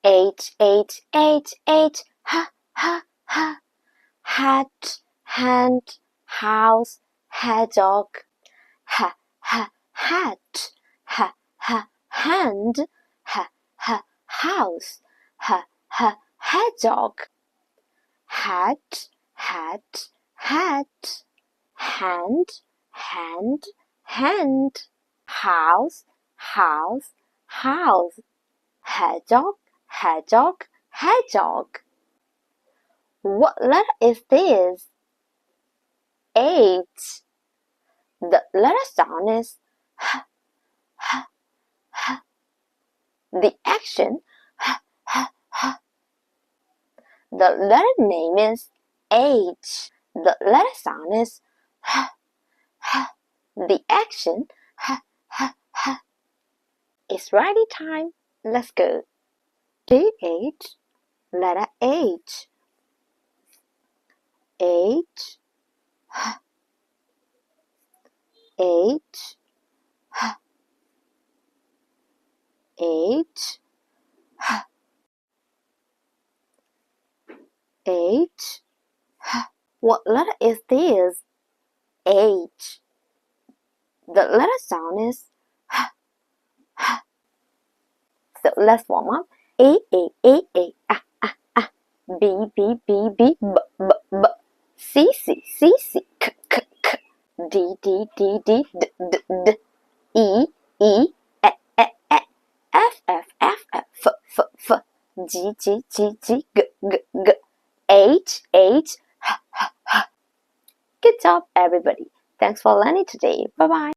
H, H, H, H, H, H, H. Hat, hand, house, hedgehog. H, H, hat, H, H, hand, H, H, house, H, H, hedgehog. Hat, hat, hat. Hand, hand, hand. House, house, house. Hedgehog, hedgehog, hedgehog. What letter is this? H. The letter sound is H, H, H. The action H, H, H. The letter name is H. The letter sound is H, H. The action H, H, H. It's writing time. Let's go. H. Letter H. H, H, H, H, H, H, H, H. What letter is this? H. The letter sound is H, H. So let's warm up. A, B, B, B, B, B, B, B. C, C, C, C, K, K, K. D, D, D, D, D, D, D. E, E, E, E, E. F, F, F, F, F, F, F. G, G, G, G, G, G, G. H, H, H, H, H. Good job, everybody. Thanks for learning today. Bye-bye.